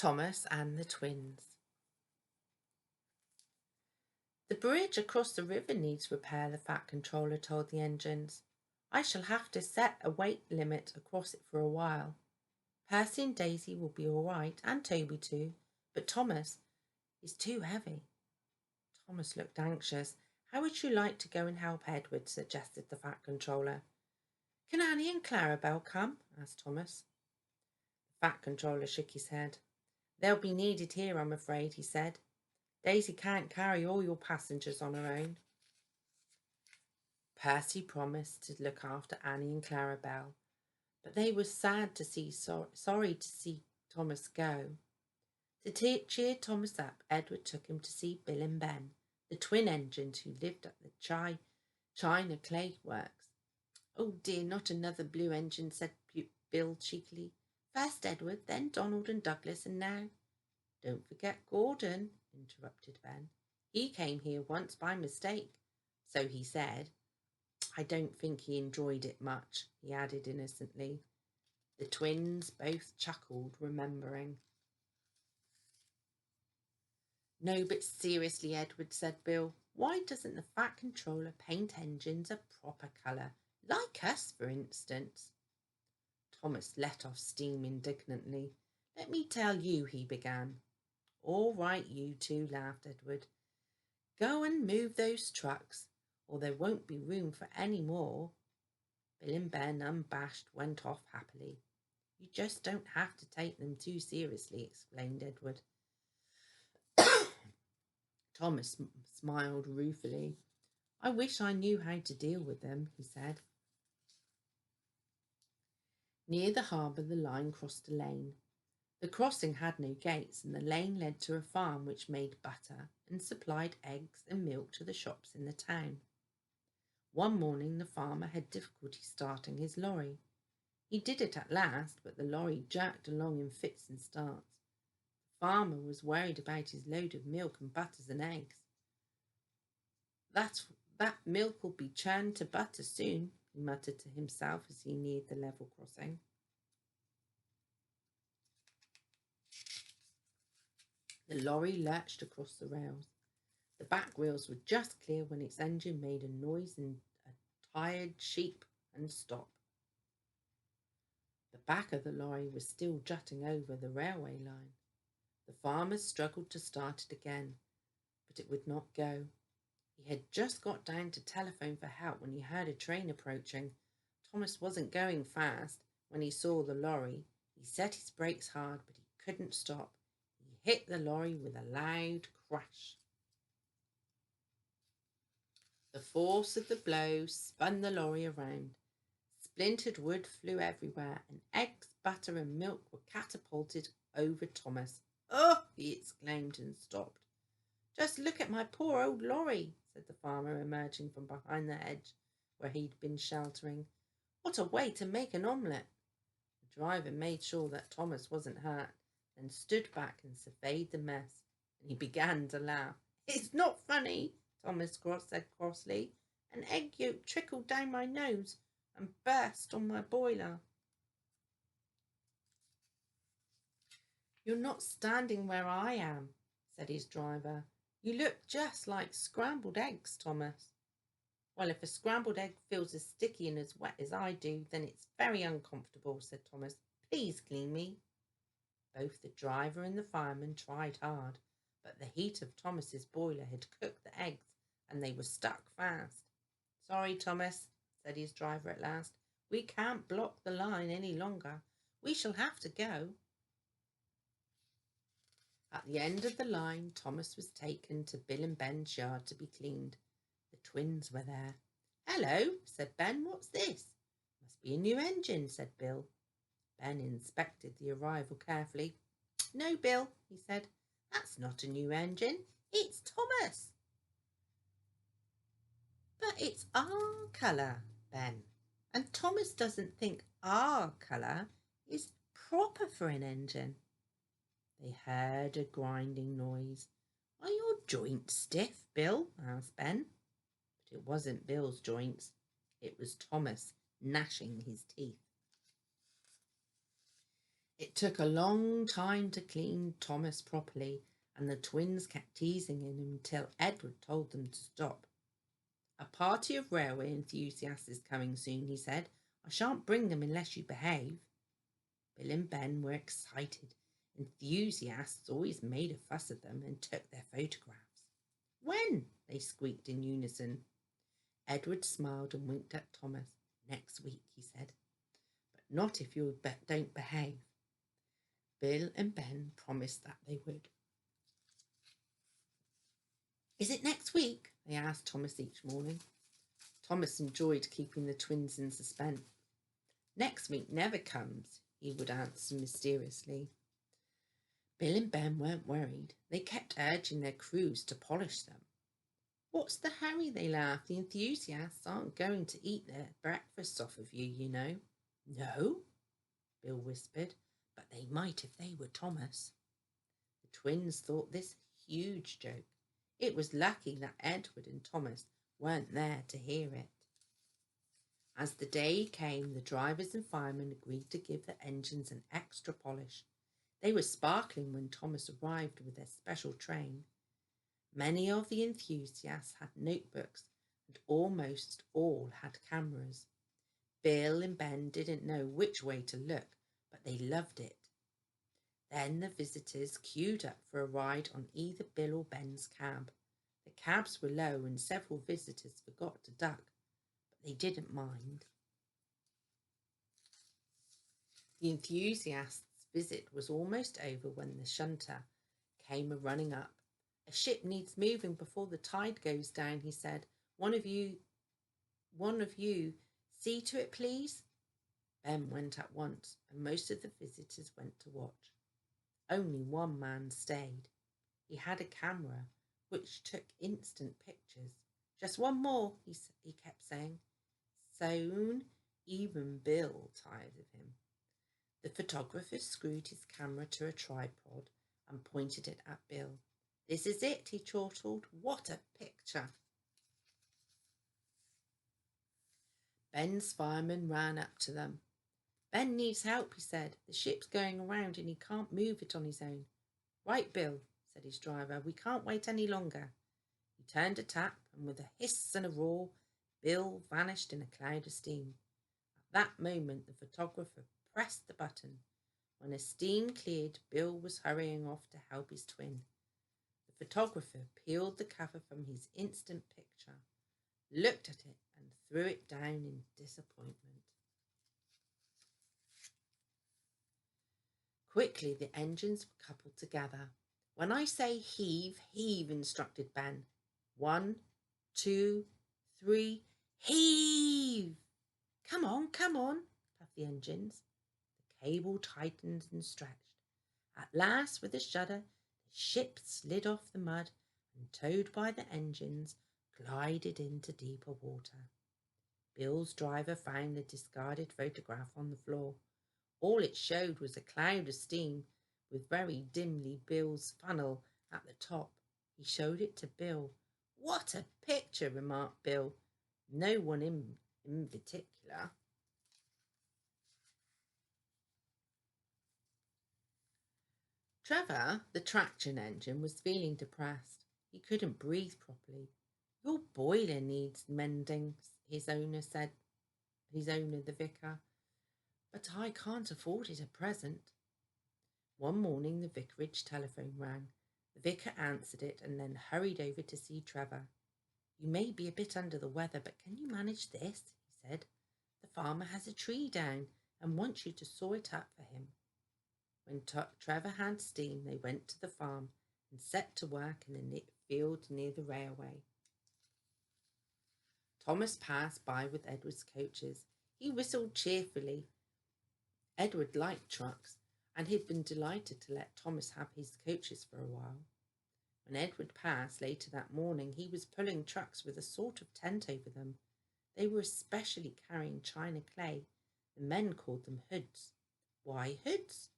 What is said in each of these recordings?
Thomas and the twins. The bridge across the river needs repair, the Fat Controller told the engines. I shall have to set a weight limit across it for a while. Percy and Daisy will be all right, and Toby too, but Thomas is too heavy. Thomas looked anxious. How would you like to go and help Edward? Suggested the Fat Controller. Can Annie and Clarabelle come? Asked Thomas. The Fat Controller shook his head. They'll be needed here, I'm afraid, he said. Daisy can't carry all your passengers on her own. Percy promised to look after Annie and Clarabelle, but they were sorry to see Thomas go. To cheer Thomas up, Edward took him to see Bill and Ben, the twin engines who lived at the China Clay Works. Oh dear, not another blue engine, said Bill cheekily. First Edward, then Donald and Douglas, and now... Don't forget Gordon, interrupted Ben. He came here once by mistake, so he said. I don't think he enjoyed it much, he added innocently. The twins both chuckled, remembering. No, but seriously, Edward, said Bill, why doesn't the Fat Controller paint engines a proper colour, like us, for instance? Thomas let off steam indignantly. Let me tell you, he began. All right, you two, laughed Edward. Go and move those trucks, or there won't be room for any more. Bill and Ben, unabashed, went off happily. You just don't have to take them too seriously, explained Edward. Thomas smiled ruefully. I wish I knew how to deal with them, he said. Near the harbour, the line crossed a lane. The crossing had no gates, and the lane led to a farm which made butter and supplied eggs and milk to the shops in the town. One morning the farmer had difficulty starting his lorry. He did it at last, but the lorry jerked along in fits and starts. The farmer was worried about his load of milk and butters and eggs. That milk will be churned to butter soon, he muttered to himself as he neared the level crossing. The lorry lurched across the rails. The back wheels were just clear when its engine made a noise and a tired sheep and stopped. The back of the lorry was still jutting over the railway line. The farmer struggled to start it again, but it would not go. He had just got down to telephone for help when he heard a train approaching. Thomas wasn't going fast. When he saw the lorry, he set his brakes hard, but he couldn't stop. He hit the lorry with a loud crash. The force of the blow spun the lorry around. Splintered wood flew everywhere, and eggs, butter, and milk were catapulted over Thomas. Oh, he exclaimed and stopped. Just look at my poor old lorry, said the farmer, emerging from behind the hedge where he'd been sheltering. What a way to make an omelette. The driver made sure that Thomas wasn't hurt, then stood back and surveyed the mess, and he began to laugh. It's not funny, Thomas said crossly. An egg yolk trickled down my nose and burst on my boiler. You're not standing where I am, said his driver. You look just like scrambled eggs, Thomas. Well, if a scrambled egg feels as sticky and as wet as I do, then it's very uncomfortable, said Thomas. Please clean me. Both the driver and the fireman tried hard, but the heat of Thomas's boiler had cooked the eggs and they were stuck fast. Sorry, Thomas, said his driver at last. We can't block the line any longer. We shall have to go. At the end of the line, Thomas was taken to Bill and Ben's yard to be cleaned. The twins were there. Hello, said Ben. What's this? Must be a new engine, said Bill. Ben inspected the arrival carefully. No, Bill, he said. That's not a new engine. It's Thomas. But it's our colour, Ben. And Thomas doesn't think our colour is proper for an engine. They heard a grinding noise. Are your joints stiff, Bill? Asked Ben. But it wasn't Bill's joints. It was Thomas gnashing his teeth. It took a long time to clean Thomas properly, and the twins kept teasing him until Edward told them to stop. "A party of railway enthusiasts is coming soon," he said. "I shan't bring them unless you behave." Bill and Ben were excited. Enthusiasts always made a fuss of them and took their photographs. "When?" they squeaked in unison. Edward smiled and winked at Thomas. "Next week," he said. "But not if you don't behave." Bill and Ben promised that they would. "Is it next week?" they asked Thomas each morning. Thomas enjoyed keeping the twins in suspense. "Next week never comes," he would answer mysteriously. Bill and Ben weren't worried. They kept urging their crews to polish them. "What's the hurry?" they laughed. "The enthusiasts aren't going to eat their breakfast off of you, you know." "No?" Bill whispered. "But they might if they were Thomas." The twins thought this a huge joke. It was lucky that Edward and Thomas weren't there to hear it. As the day came, the drivers and firemen agreed to give the engines an extra polish. They were sparkling when Thomas arrived with their special train. Many of the enthusiasts had notebooks, and almost all had cameras. Bill and Ben didn't know which way to look, but they loved it. Then the visitors queued up for a ride on either Bill or Ben's cab. The cabs were low and several visitors forgot to duck, but they didn't mind. The enthusiast's visit was almost over when the shunter came running up. "A ship needs moving before the tide goes down," he said. One of you see to it, please." Ben went at once, and most of the visitors went to watch. Only one man stayed. He had a camera which took instant pictures. "Just one more," he kept saying. Soon even Bill tired of him. The photographer screwed his camera to a tripod and pointed it at Bill. "This is it," he chortled. "What a picture!" Ben's fireman ran up to them. "Ben needs help," he said. "The ship's going around and he can't move it on his own." "Right, Bill," said his driver. "We can't wait any longer." He turned a tap, and with a hiss and a roar, Bill vanished in a cloud of steam. At that moment, the photographer pressed the button. When the steam cleared, Bill was hurrying off to help his twin. The photographer peeled the cover from his instant picture, looked at it, and threw it down in disappointment. Quickly, the engines were coupled together. "When I say heave, heave," instructed Ben. "1, 2, 3, heave!" Come on, puffed the engines. The cable tightened and stretched. At last, with a shudder, the ship slid off the mud and, towed by the engines, glided into deeper water. Bill's driver found the discarded photograph on the floor. All it showed was a cloud of steam, with very dimly Bill's funnel at the top. He showed it to Bill. "What a picture," remarked Bill. No one in particular. Trevor, the traction engine, was feeling depressed. He couldn't breathe properly. "Your boiler needs mending," his owner, the vicar. "But I can't afford it at present." One morning the vicarage telephone rang. The vicar answered it and then hurried over to see Trevor. "You may be a bit under the weather, but can you manage this?" he said. "The farmer has a tree down and wants you to saw it up for him." When Trevor had steam, they went to the farm and set to work in the field near the railway. Thomas passed by with Edward's coaches. He whistled cheerfully. Edward liked trucks, and he'd been delighted to let Thomas have his coaches for a while. When Edward passed later that morning, he was pulling trucks with a sort of tent over them. They were especially carrying china clay. The men called them hoods. "Why hoods?"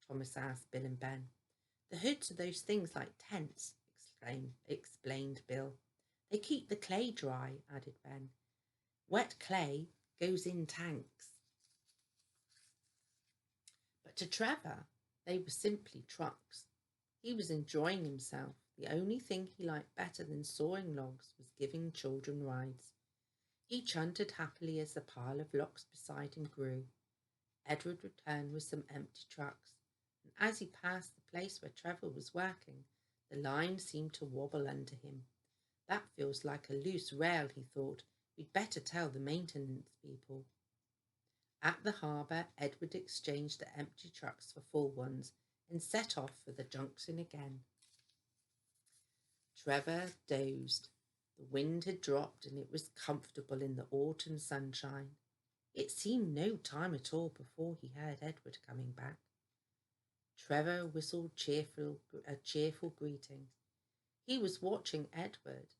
Thomas asked Bill and Ben. "The hoods are those things like tents," explained Bill. "They keep the clay dry," added Ben. "Wet clay goes in tanks." But But to Trevor, they were simply trucks. He was enjoying himself. The only thing he liked better than sawing logs was giving children rides. He chunted happily as the pile of logs beside him grew. Edward returned with some empty trucks, and as he passed the place where Trevor was working, the line seemed to wobble under him. That feels like a loose rail, he thought. We'd better tell the maintenance people. At the harbour, Edward exchanged the empty trucks for full ones and set off for the junction again. Trevor dozed. The wind had dropped and it was comfortable in the autumn sunshine. It seemed no time at all before he heard Edward coming back. Trevor whistled a cheerful greeting. He was watching Edward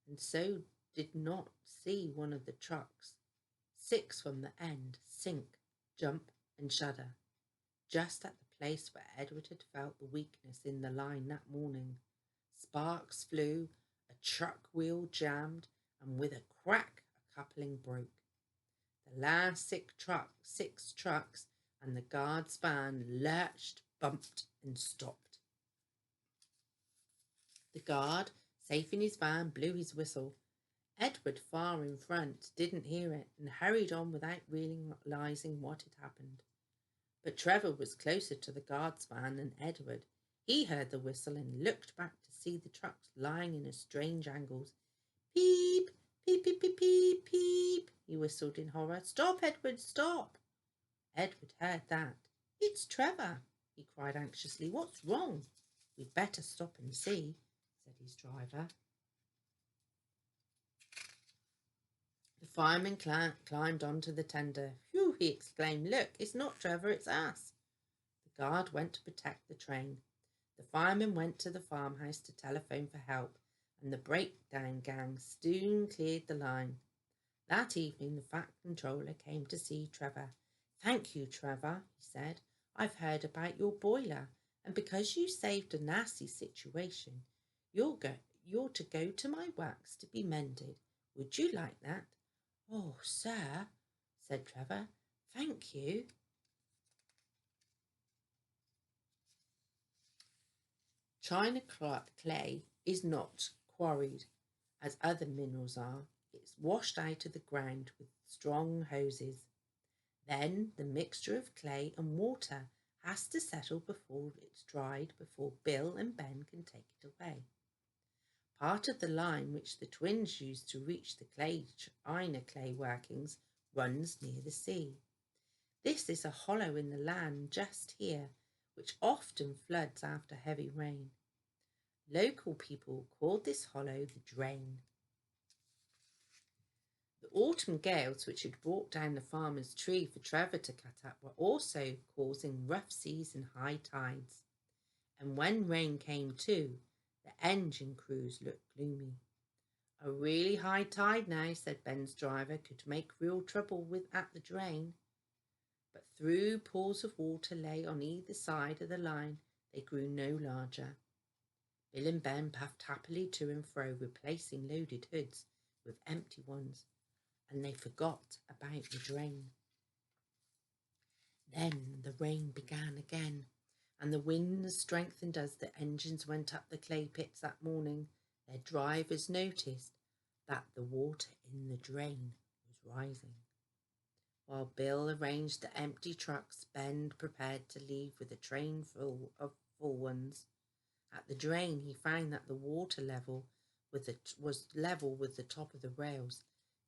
and so did not see one of the trucks, 6 from the end, sink, jump and shudder, just at the place where Edward had felt the weakness in the line that morning. Sparks flew, a truck wheel jammed, and with a crack a coupling broke. The last 6 trucks and the guard's van lurched, bumped and stopped. The guard, safe in his van, blew his whistle. Edward, far in front, didn't hear it and hurried on without realizing what had happened. But Trevor was closer to the guard's van than Edward. He heard the whistle and looked back to see the trucks lying in strange angles. Peep, peep, peep, peep, peep, peep, he whistled in horror. Stop, Edward, stop. Edward heard that. It's Trevor, he cried anxiously. What's wrong? We'd better stop and see, said his driver. The fireman climbed onto the tender. Phew, he exclaimed. Look, it's not Trevor, it's us. The guard went to protect the train. The fireman went to the farmhouse to telephone for help, and the breakdown gang soon cleared the line. That evening the Fat Controller came to see Trevor. Thank you, Trevor, he said. I've heard about your boiler, and because you saved a nasty situation, you're to go to my works to be mended. Would you like that? Oh, sir, said Trevor, thank you. China clay is not quarried as other minerals are. It's washed out of the ground with strong hoses. Then the mixture of clay and water has to settle before it's dried, before Bill and Ben can take it away. Part of the line which the twins used to reach the China clay workings runs near the sea. This is a hollow in the land just here, which often floods after heavy rain. Local people called this hollow the drain. The autumn gales which had brought down the farmer's tree for Trevor to cut up were also causing rough seas and high tides. And when rain came too, the engine crews looked gloomy. A really high tide now, said Ben's driver, could make real trouble at the drain. But though pools of water lay on either side of the line, they grew no larger. Bill and Ben puffed happily to and fro, replacing loaded hoods with empty ones, and they forgot about the drain. Then the rain began again, and the winds strengthened as the engines went up the clay pits that morning. Their drivers noticed that the water in the drain was rising. While Bill arranged the empty trucks, Ben prepared to leave with a train full of full ones. At the drain, he found that the water level was level with the top of the rails.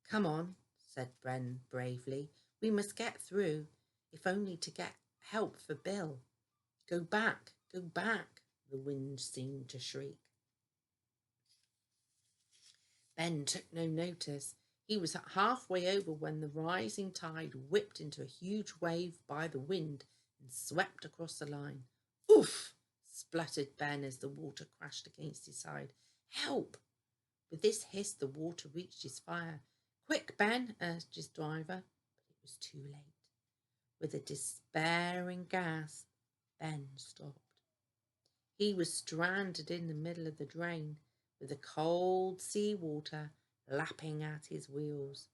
Come on, said Ben bravely. We must get through, if only to get help for Bill. Go back, the wind seemed to shriek. Ben took no notice. He was halfway over when the rising tide whipped into a huge wave by the wind and swept across the line. Oof! Spluttered Ben as the water crashed against his side. Help! With this hiss, the water reached his fire. Quick, Ben, urged his driver, but it was too late. With a despairing gasp, Ben stopped. He was stranded in the middle of the drain, with the cold sea water lapping at his wheels.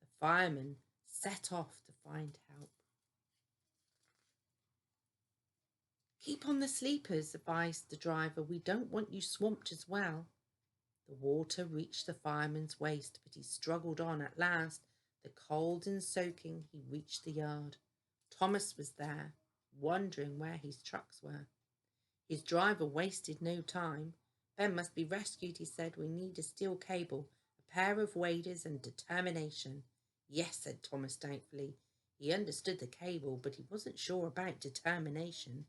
The fireman set off to find help. Keep on the sleepers, advised the driver. We don't want you swamped as well. The water reached the fireman's waist, but he struggled on. At last, the cold and soaking, he reached the yard. Thomas was there, wondering where his trucks were. His driver wasted no time. Ben must be rescued, he said. We need a steel cable, a pair of waders, and determination. Yes, said Thomas doubtfully. He understood the cable, but he wasn't sure about determination,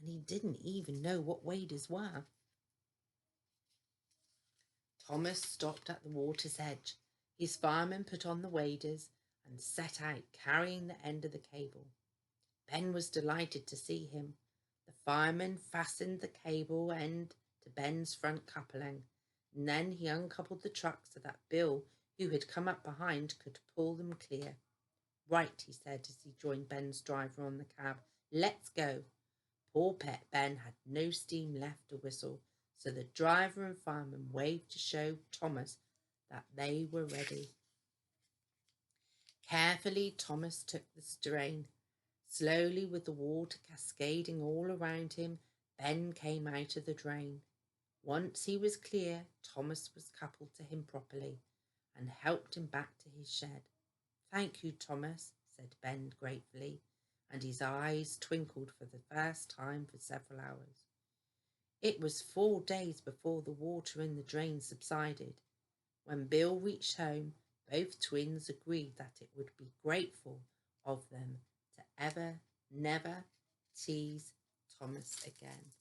and he didn't even know what waders were. Thomas stopped at the water's edge. His fireman put on the waders and set out, carrying the end of the cable. Ben was delighted to see him. The fireman fastened the cable end to Ben's front coupling, and then he uncoupled the truck so that Bill, who had come up behind, could pull them clear. Right, he said as he joined Ben's driver on the cab. Let's go. Poor pet Ben had no steam left to whistle, so the driver and fireman waved to show Thomas that they were ready. Carefully, Thomas took the strain. Slowly, with the water cascading all around him, Ben came out of the drain. Once he was clear, Thomas was coupled to him properly and helped him back to his shed. Thank you, Thomas, said Ben gratefully, and his eyes twinkled for the first time for several hours. It was 4 days before the water in the drain subsided. When Bill reached home, both twins agreed that it would be grateful of them to never tease Thomas again.